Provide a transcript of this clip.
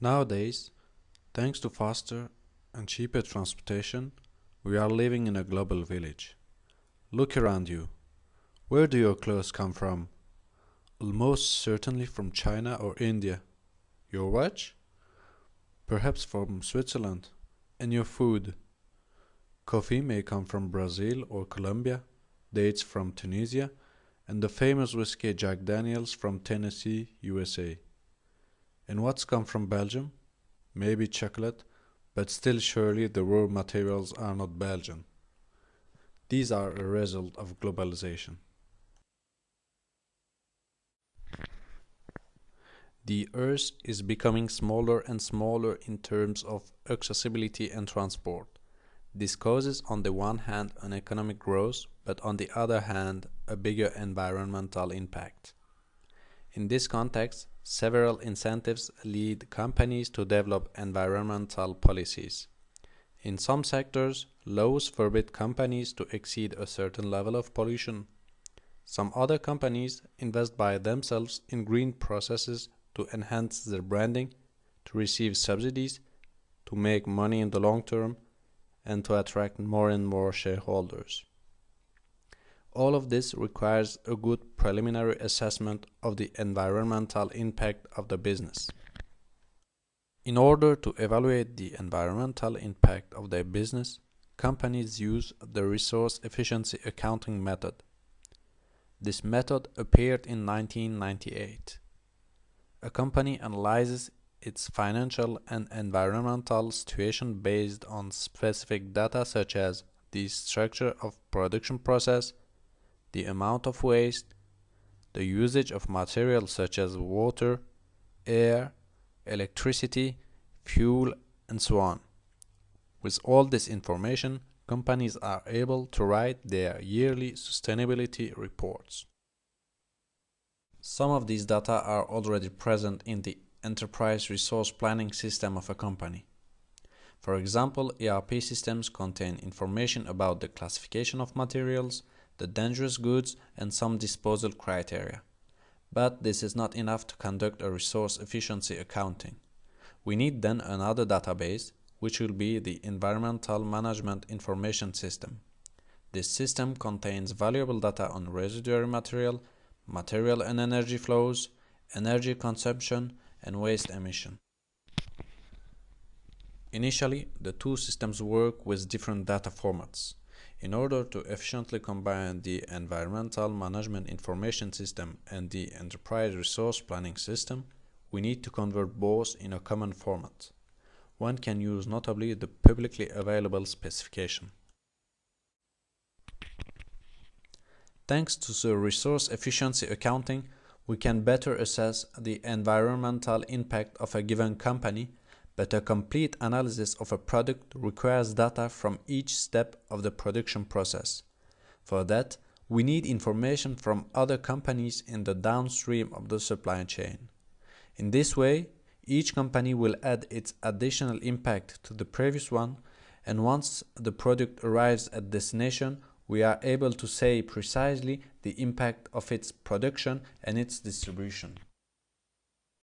Nowadays, thanks to faster and cheaper transportation, we are living in a global village. Look around you. Where do your clothes come from? Almost certainly from China or India. Your watch? Perhaps from Switzerland. And your food? Coffee may come from Brazil or Colombia, dates from Tunisia, and the famous whiskey Jack Daniels from Tennessee, USA. And what's come from Belgium? Maybe chocolate, but still surely the raw materials are not Belgian. These are a result of globalization. The Earth is becoming smaller and smaller in terms of accessibility and transport. This causes on the one hand an economic growth, but on the other hand a bigger environmental impact. In this context, several incentives lead companies to develop environmental policies. In some sectors, laws forbid companies to exceed a certain level of pollution. Some other companies invest by themselves in green processes to enhance their branding, to receive subsidies, to make money in the long term, and to attract more and more shareholders. All of this requires a good preliminary assessment of the environmental impact of the business. In order to evaluate the environmental impact of their business, companies use the resource efficiency accounting method. This method appeared in 1998. A company analyzes its financial and environmental situation based on specific data such as the structure of production process, the amount of waste, the usage of materials such as water, air, electricity, fuel, and so on. With all this information, companies are able to write their yearly sustainability reports. Some of these data are already present in the enterprise resource planning system of a company. For example, ERP systems contain information about the classification of materials, the dangerous goods, and some disposal criteria. But this is not enough to conduct a resource efficiency accounting. We need then another database, which will be the Environmental Management Information System. This system contains valuable data on residual material, material and energy flows, energy consumption, and waste emission. Initially, the two systems work with different data formats. In order to efficiently combine the Environmental Management Information System and the Enterprise Resource Planning System, we need to convert both in a common format. One can use notably the publicly available specification. Thanks to the resource efficiency accounting, we can better assess the environmental impact of a given company, but a complete analysis of a product requires data from each step of the production process. For that, we need information from other companies in the downstream of the supply chain. In this way, each company will add its additional impact to the previous one, and once the product arrives at destination, we are able to say precisely the impact of its production and its distribution.